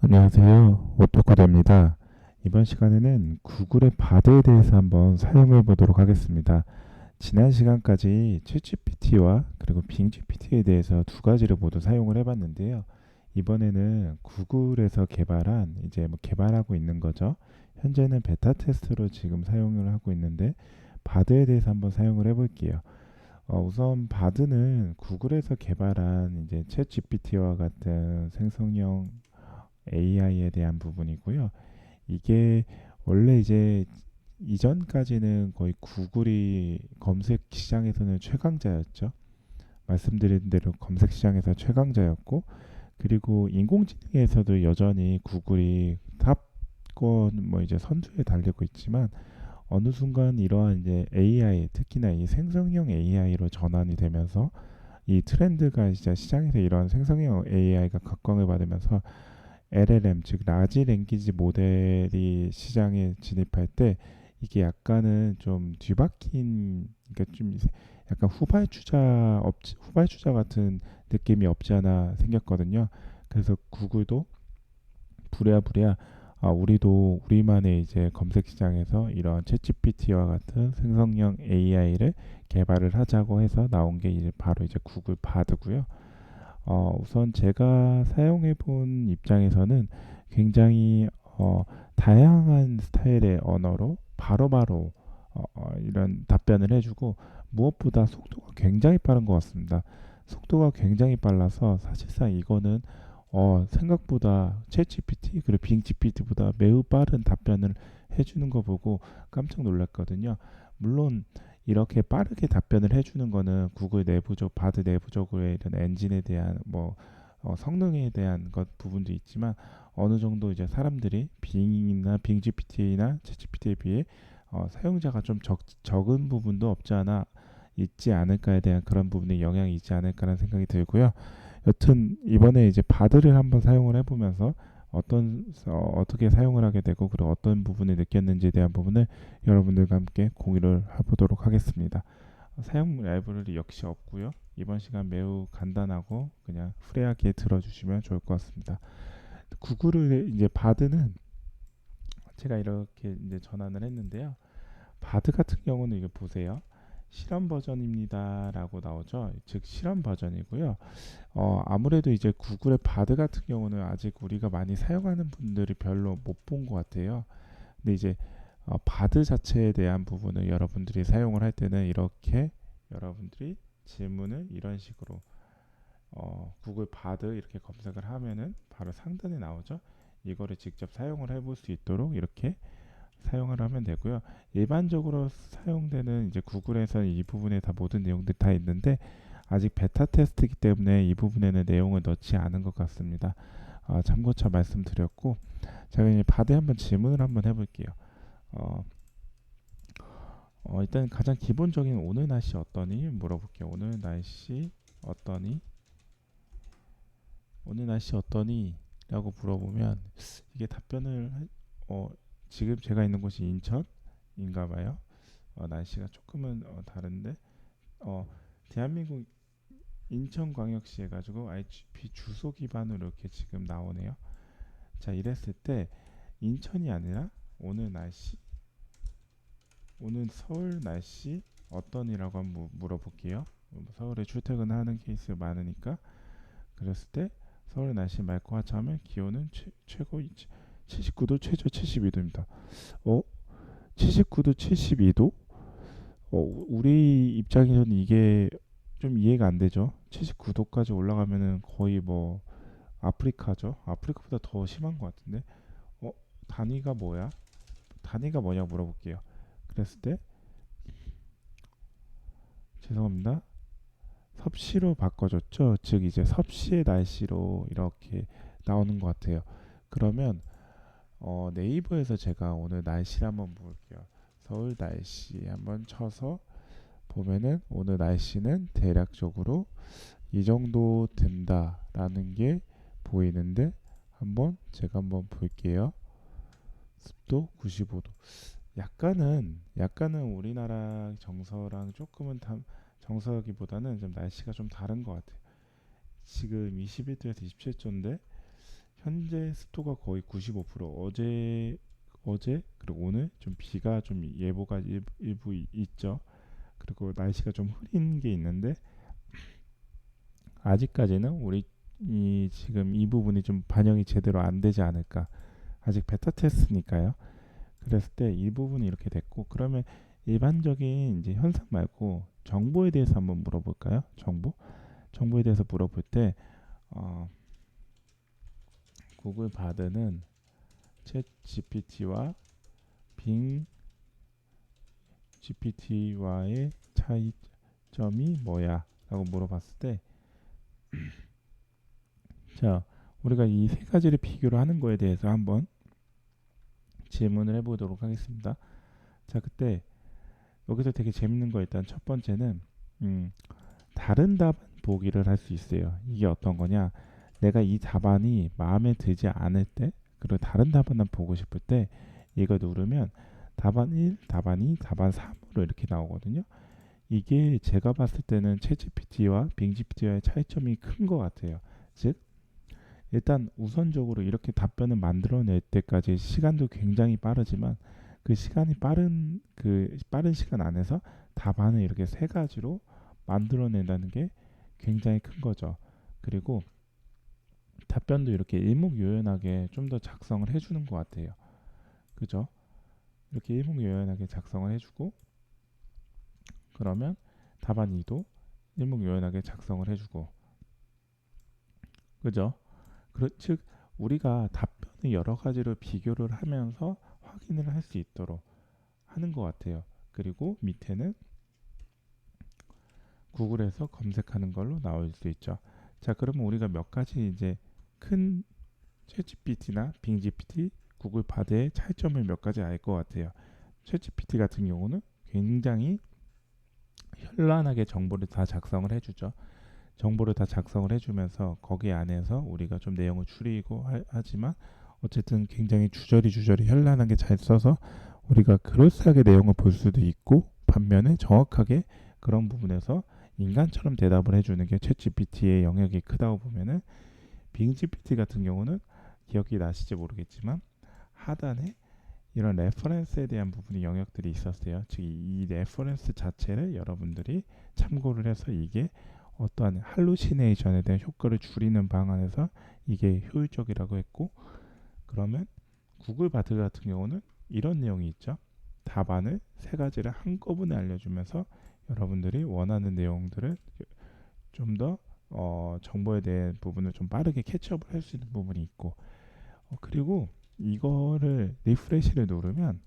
안녕하세요. 오토코드입니다. 이번 시간에는 구글의 바드에 대해서 한번 사용해 보도록 하겠습니다. 지난 시간까지 챗GPT와 그리고 빙GPT에 대해서 두 가지를 모두 사용을 해봤는데요. 이번에는 구글에서 개발한 이제 뭐 개발하고 있는 거죠. 현재는 베타 테스트로 지금 사용을 하고 있는데 바드에 대해서 한번 사용을 해볼게요. 우선 바드는 구글에서 개발한 이제 챗GPT와 같은 생성형 AI에 대한 부분이고요. 이게 원래 이제 이전까지는 거의 구글이 검색 시장에서는 최강자였죠. 말씀드린 대로 검색 시장에서 최강자였고, 그리고 인공지능에서도 여전히 구글이 탑권 뭐 이제 선두에 달리고 있지만 어느 순간 이러한 이제 AI, 특히나 이 생성형 AI로 전환이 되면서 이 트렌드가 진짜 시장에서 이런 생성형 AI가 각광을 받으면서 LLM 즉 라지 랭귀지 모델이 시장에 진입할 때 이게 약간은 좀 뒤바뀐, 그러니까 좀 약간 후발주자 같은 느낌이 없지 않아 생겼거든요. 그래서 구글도 부랴부랴 우리도 우리만의 이제 검색 시장에서 이런 챗GPT와 같은 생성형 AI를 개발을 하자고 해서 나온 게 이제 바로 이제 구글 바드고요. 우선 제가 사용해 본 입장에서는 굉장히 다양한 스타일의 언어로 바로바로 이런 답변을 해주고 무엇보다 속도가 굉장히 빠른 것 같습니다. 속도가 굉장히 빨라서 사실상 이거는 생각보다 챗GPT 그리고 빙GPT보다 매우 빠른 답변을 해주는 거 보고 깜짝 놀랐거든요. 물론 이렇게 빠르게 답변을 해주는 거는 구글 내부적 바드 내부적으로의 이런 엔진에 대한 뭐 성능에 대한 것 부분도 있지만 어느 정도 이제 사람들이 빙이나 빙 GPT나 챗 GPT에 비해 사용자가 좀 적은 부분도 없지 않아 있지 않을까에 대한 그런 부분에 영향이 있지 않을까라는 생각이 들고요. 여튼 이번에 이제 바드를 한번 사용을 해보면서 어떻게 사용을 하게 되고 그리고 어떤 부분을 느꼈는지에 대한 부분을 여러분들과 함께 공유를 해보도록 하겠습니다. 사용 라이브러리 역시 없고요. 이번 시간 매우 간단하고 그냥 프레하게 들어주시면 좋을 것 같습니다. 구글을 이제 바드는 제가 이렇게 이제 전환을 했는데요. 바드 같은 경우는 이거 보세요. 실험 버전입니다라고 나오죠. 즉 실험 버전이고요. 아무래도 이제 구글의 바드 같은 경우는 아직 우리가 많이 사용하는 분들이 별로 못 본 것 같아요. 근데 이제 바드 자체에 대한 부분을 여러분들이 사용을 할 때는 이렇게 여러분들이 질문을 이런 식으로 구글 바드 이렇게 검색을 하면은 바로 상단에 나오죠. 이거를 직접 사용을 해볼 수 있도록 이렇게 사용을 하면 되고요. 일반적으로 사용되는 이제 구글에서는 이 부분에 다 모든 내용들이 다 있는데 아직 베타 테스트이기 때문에 이 부분에는 내용을 넣지 않은 것 같습니다. 참고차 말씀드렸고, 제가 이제 바드에 한번 질문을 한번 해볼게요. 어, 일단 가장 기본적인 오늘 날씨 어떠니 물어볼게요. 오늘 날씨 어떠니? 오늘 날씨 어떠니? 라고 물어보면 이게 지금 제가 있는 곳이 인천인가 봐요. 날씨가 조금은 다른데 어, 대한민국 인천광역시 해가지고 IGP 주소 기반으로 이렇게 지금 나오네요. 자, 이랬을 때 인천이 아니라 오늘 날씨, 오늘 서울 날씨 어떠니라고 한번 물어볼게요. 서울에 출퇴근하는 케이스 많으니까. 그랬을 때 서울 날씨 맑고 화창하면 기온은 최고 79도, 최저 72도입니다. 어? 79도, 72도? 우리 입장에서는 이게 좀 이해가 안 되죠. 79도까지 올라가면은 거의 뭐 아프리카죠. 아프리카보다 더 심한 것 같은데. 어? 단위가 뭐야? 단위가 뭐냐고 물어볼게요. 그랬을 때 죄송합니다. 섭씨로 바꿔줬죠. 즉 이제 섭씨의 날씨로 이렇게 나오는 것 같아요. 그러면 네이버에서 제가 오늘 날씨를 한번 볼게요. 서울 날씨 한번 쳐서 보면은 오늘 날씨는 대략적으로 이 정도 된다라는 게 보이는데 제가 한번 볼게요. 습도 95도. 약간은 우리나라 정서랑 정서기보다는 좀 날씨가 좀 다른 것 같아요. 지금 21도에서 27도인데 현재 습도가 거의 95%. 어제 그리고 오늘 좀 비가 좀 예보가 일부 있죠. 그리고 날씨가 좀 흐린 게 있는데 아직까지는 우리 이 지금 이 부분이 좀 반영이 제대로 안 되지 않을까. 아직 베타 테스트니까요. 그랬을 때 이 부분이 이렇게 됐고 그러면 일반적인 이제 현상 말고 정보에 대해서 한번 물어볼까요? 정보에 대해서 물어볼 때 어, 구글 바드는 챗 GPT와 빙 GPT와의 차이점이 뭐야? 라고 물어봤을 때 자, 우리가 이 세 가지를 비교를 하는 거에 대해서 한번 질문을 해보도록 하겠습니다. 자, 그때 여기서 되게 재밌는 거 일단 첫 번째는 음, 다른 답안 보기를 할 수 있어요. 이게 어떤 거냐? 내가 이 답안이 마음에 들지 않을 때, 그리고 다른 답안을 보고 싶을 때 이거 누르면 답안 1, 답안 2, 답안 3으로 이렇게 나오거든요. 이게 제가 봤을 때는 챗GPT와 빙GPT와의 차이점이 큰 것 같아요. 즉, 일단 우선적으로 이렇게 답변을 만들어낼 때까지 시간도 굉장히 빠르지만 그 빠른 시간 안에서 답안을 이렇게 세 가지로 만들어낸다는 게 굉장히 큰 거죠. 그리고 답변도 이렇게 일목요연하게 좀 더 작성을 해주는 것 같아요. 그죠? 이렇게 일목요연하게 작성을 해주고 그러면 답안 2도 일목요연하게 작성을 해주고 그죠? 즉 우리가 답변을 여러 가지로 비교를 하면서 확인을 할 수 있도록 하는 것 같아요. 그리고 밑에는 구글에서 검색하는 걸로 나올 수 있죠. 자, 그러면 우리가 몇 가지 이제 큰 챗GPT나 빙GPT, 구글 바드의 차이점을 몇 가지 알 것 같아요. 챗GPT 같은 경우는 굉장히 현란하게 정보를 다 작성을 해주죠. 정보를 다 작성을 해주면서 거기 안에서 우리가 좀 내용을 추리고 하지만 어쨌든 굉장히 주저리 현란하게 잘 써서 우리가 그럴싸하게 내용을 볼 수도 있고 반면에 정확하게 그런 부분에서 인간처럼 대답을 해주는 게 챗GPT의 영역이 크다고 보면은 빙GPT 같은 경우는 기억이 나실지 모르겠지만 하단에 이런 레퍼런스에 대한 부분이 영역들이 있었어요. 즉 이 레퍼런스 자체를 여러분들이 참고를 해서 이게 어떠한 할루시네이션에 대한 효과를 줄이는 방안에서 이게 효율적이라고 했고 그러면 구글 바드 같은 경우는 이런 내용이 있죠. 답안을 세 가지를 한꺼번에 알려주면서 여러분들이 원하는 내용들을 좀 더 정보에 대한 부분을 좀 빠르게 캐치업을 할 수 있는 부분이 있고 그리고 이거를 리프레시를 누르면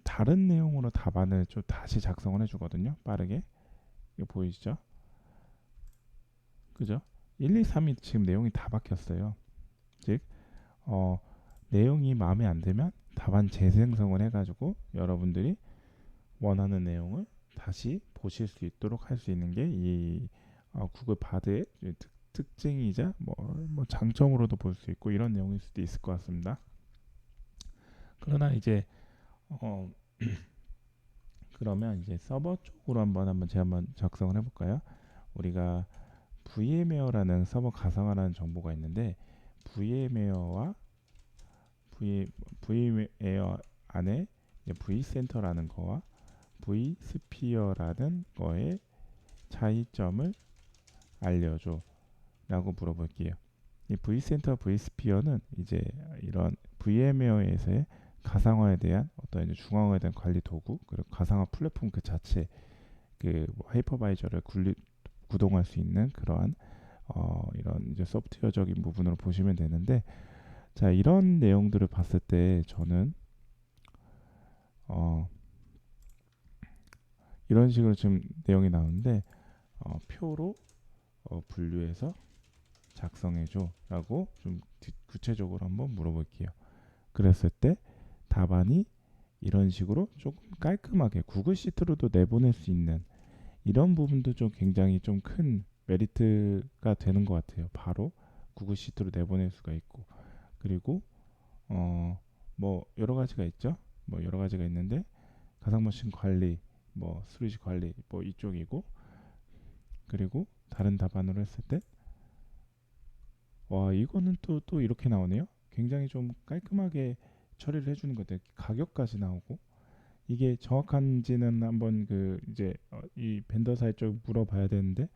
다른 내용으로 답안을 좀 다시 작성을 해주거든요. 빠르게 이거 보이시죠? 그죠? 1, 2, 3이 지금 내용이 다 바뀌었어요. 즉 어, 내용이 마음에 안 들면 답안 재생성을 해가지고 여러분들이 원하는 내용을 다시 보실 수 있도록 할 수 있는 게 이 구글 바드의 특징이자 뭐 장점으로도 볼 수 있고 이런 내용일 수도 있을 것 같습니다. 그러나 이제 어, 그러면 이제 서버 쪽으로 한번 제가 한번 작성을 해볼까요? 우리가 VMware라는 서버 가상화라는 정보가 있는데 VMware와 VMware 안에 vCenter라는 거와 vSphere라는 거의 차이점을 알려줘 라고 물어볼게요. 이 vCenter, vSphere는 이제 이런 VMware에서의 가상화에 대한 어떤 이제 중앙화에 대한 관리 도구 그리고 가상화 플랫폼 그 자체 그뭐 하이퍼바이저를 구동할 수 있는 그러한 이런 이제 소프트웨어적인 부분으로 보시면 되는데 자 이런 내용들을 봤을 때 저는 어, 이런 식으로 지금 내용이 나오는데 표로 분류해서 작성해줘 라고 좀 구체적으로 한번 물어볼게요. 그랬을 때 답안이 이런 식으로 조금 깔끔하게 구글 시트로도 내보낼 수 있는 이런 부분도 좀 굉장히 좀 큰 메리트가 되는 것 같아요. 바로 구글 시트로 내보낼 수가 있고 그리고 뭐 여러 가지가 있죠. 뭐 여러 가지가 있는데 가상머신 관리, 뭐 스토리지 관리 뭐 이쪽이고 그리고 다른 답안으로 했을 때 와, 이거는 또 이렇게 나오네요. 굉장히 좀 깔끔하게 처리를 해주는 것 같아요. 가격까지 나오고. 이게 정확한지는 한번 그 이제 이 벤더사에 쪽 물어봐야 되는데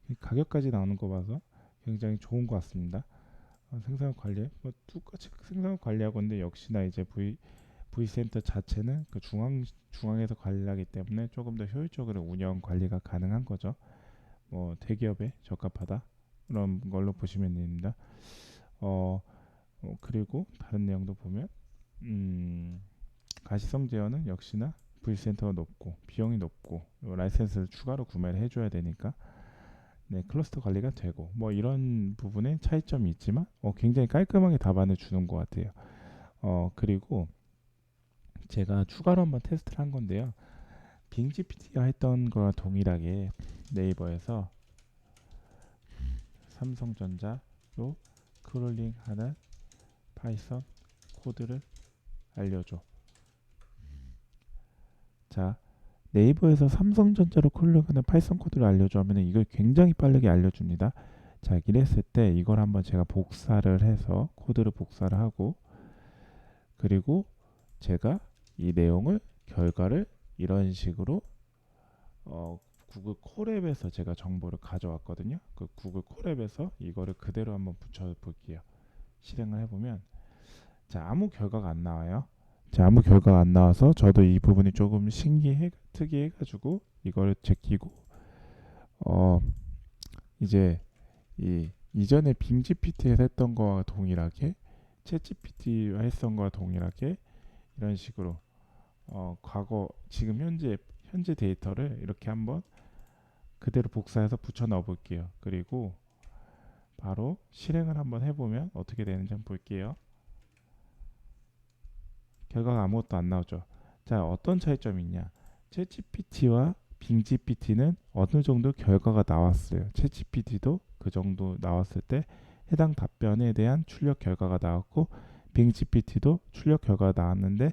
이 가격까지 나오는 거 봐서 굉장히 좋은 것 같습니다. 생산 관리 뭐 똑같이 생산 관리하고 있는데 역시나 이제 V센터 자체는 그 중앙에서 관리하기 때문에 조금 더 효율적으로 운영 관리가 가능한 거죠. 뭐 대기업에 적합하다 그런 걸로 보시면 됩니다. 어, 그리고 다른 내용도 보면 가시성 제어는 역시나 V센터가 높고 비용이 높고 라이센스를 추가로 구매를 해줘야 되니까 네, 클러스터 관리가 되고 뭐 이런 부분에 차이점이 있지만 굉장히 깔끔하게 답안을 주는 것 같아요. 그리고 제가 추가로 한번 테스트를 한 건데요. 빙GPT가 했던 거와 동일하게 네이버에서 삼성전자로 크롤링하는 파이썬 코드를 알려줘. 자, 네이버에서 삼성전자로 크롤링하는 파이썬 코드를 알려줘 하면 이걸 굉장히 빠르게 알려줍니다. 자, 이랬을 때 이걸 한번 제가 복사를 해서 코드를 복사를 하고 그리고 제가 이 내용을 결과를 이런 식으로 구글 콜앱에서 제가 정보를 가져왔거든요. 그 구글 콜앱에서 이거를 그대로 한번 붙여 볼게요. 실행을 해보면 자, 아무 결과가 안 나와요. 자, 아무 결과가 안 나와서 저도 이 부분이 조금 특이해가지고 이걸 제끼고 어 이제 이 이전에 빙GPT에서 했던 거와 동일하게 챗GPT와 했던 거와 동일하게 이런 식으로 과거 지금 현재 데이터를 이렇게 한번 그대로 복사해서 붙여 넣어 볼게요. 그리고 바로 실행을 한번 해보면 어떻게 되는지 한번 볼게요. 결과가 아무것도 안 나오죠. 자, 어떤 차이점이 있냐? 챗GPT와 빙GPT는 어느 정도 결과가 나왔어요. 챗GPT도 그 정도 나왔을 때 해당 답변에 대한 출력 결과가 나왔고 빙GPT도 출력 결과가 나왔는데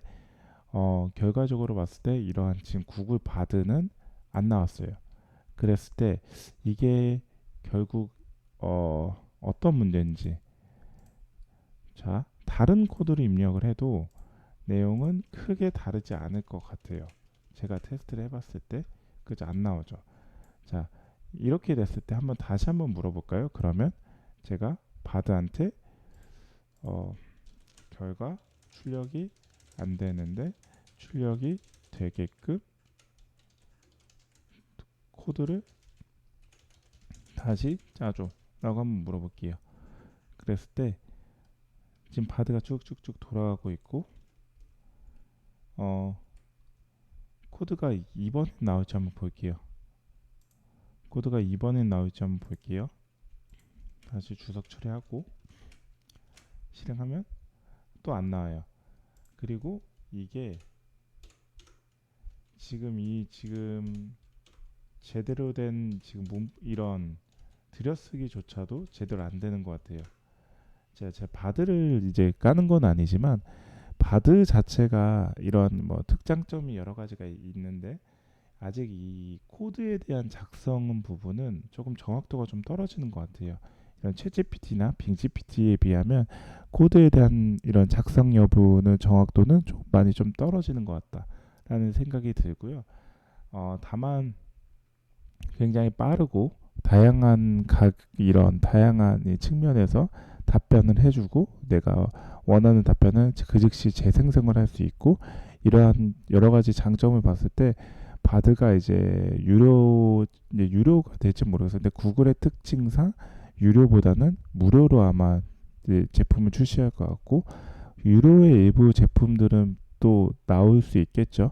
결과적으로 봤을 때 이러한 지금 구글 바드는 안 나왔어요. 그랬을 때 이게 결국 어떤 문제인지 자 다른 코드를 입력을 해도 내용은 크게 다르지 않을 것 같아요. 제가 테스트를 해봤을 때 그저 안 나오죠. 자 이렇게 됐을 때 다시 한번 물어볼까요? 그러면 제가 바드한테 결과 출력이 안 되는데 출력이 되게끔 코드를 다시 짜줘 라고 한번 물어볼게요. 그랬을 때 지금 바드가 쭉쭉쭉 돌아가고 있고 코드가 2번에 나올지 한번 볼게요. 코드가 2번에 나올지 한번 볼게요. 다시 주석 처리하고 실행하면 또 안 나와요. 그리고 이게 지금 제대로 된 이런 들여쓰기조차도 제대로 안 되는 것 같아요. 제가 바드를 이제 까는 건 아니지만 바드 자체가 이런 뭐 특장점이 여러 가지가 있는데 아직 이 코드에 대한 작성 부분은 조금 정확도가 좀 떨어지는 것 같아요. 이런 챗GPT나 빙GPT에 비하면 코드에 대한 이런 작성 여부는 정확도는 좀 많이 좀 떨어지는 것 같다라는 생각이 들고요. 다만 굉장히 빠르고 다양한 이 측면에서 답변을 해주고 내가 원하는 답변을 그 즉시 재생성을 할 수 있고 이러한 여러 가지 장점을 봤을 때 바드가 이제 유료가 될지 모르겠어요. 근데 구글의 특징상 유료보다는 무료로 아마 제품을 출시할 것 같고 유료의 일부 제품들은 또 나올 수 있겠죠.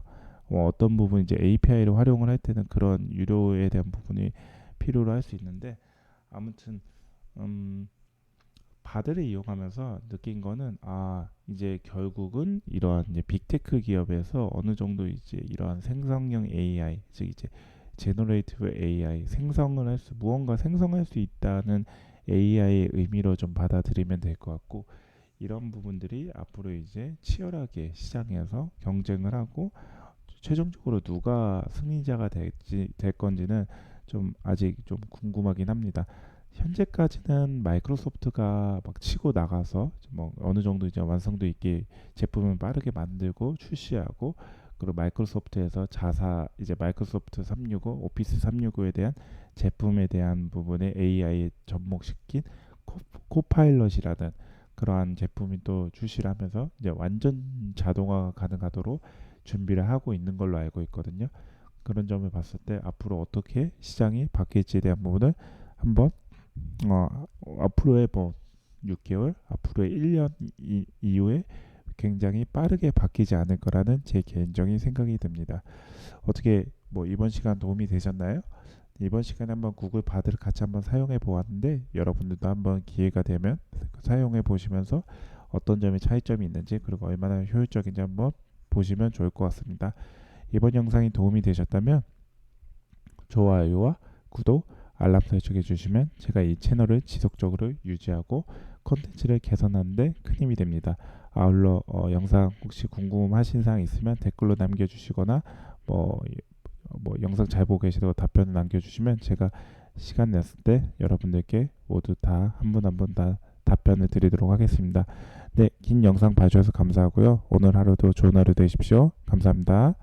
어떤 부분 이제 API를 활용을 할 때는 그런 유료에 대한 부분이 필요로 할 수 있는데 아무튼 바드를 이용하면서 느낀 거는 이제 결국은 이러한 이제 빅테크 기업에서 어느 정도 이제 이러한 생성형 AI 즉 이제 제너레이티브 AI 무언가 생성할 수 있다는 AI의 의미로 좀 받아들이면 될 것 같고 이런 부분들이 앞으로 이제 치열하게 시장에서 경쟁을 하고 최종적으로 누가 승리자가 될 건지는 좀 아직 좀 궁금하긴 합니다. 현재까지는 마이크로소프트가 막 치고 나가서 뭐 어느 정도 이제 완성도 있게 제품을 빠르게 만들고 출시하고, 그리고 마이크로소프트에서 자사 이제 마이크로소프트 365, 오피스 365에 대한 제품에 대한 부분에 AI에 접목시킨 코파일럿이라든 그러한 제품이 또 출시를 하면서 이제 완전 자동화가 가능하도록 준비를 하고 있는 걸로 알고 있거든요. 그런 점을 봤을 때 앞으로 어떻게 시장이 바뀔지에 대한 부분을 한번 앞으로의 뭐 6개월, 앞으로의 1년 이후에 굉장히 빠르게 바뀌지 않을 거라는 제 개인적인 생각이 듭니다. 어떻게 뭐 이번 시간 도움이 되셨나요? 이번 시간에 한번 구글 바드를 같이 한번 사용해 보았는데, 여러분들도 한번 기회가 되면 사용해 보시면서 어떤 점이 차이점이 있는지, 그리고 얼마나 효율적인지 한번 보시면 좋을 것 같습니다. 이번 영상이 도움이 되셨다면 좋아요와 구독, 알람 설정해 주시면 제가 이 채널을 지속적으로 유지하고 컨텐츠를 개선하는 데 큰 힘이 됩니다. 아울러 영상 혹시 궁금하신 사항 있으면 댓글로 남겨주시거나 뭐, 영상 잘 보고 계시다고 답변을 남겨주시면 제가 시간 냈을 때 여러분들께 모두 다 한 분 한 분 다 답변을 드리도록 하겠습니다. 네, 긴 영상 봐주셔서 감사하고요. 오늘 하루도 좋은 하루 되십시오. 감사합니다.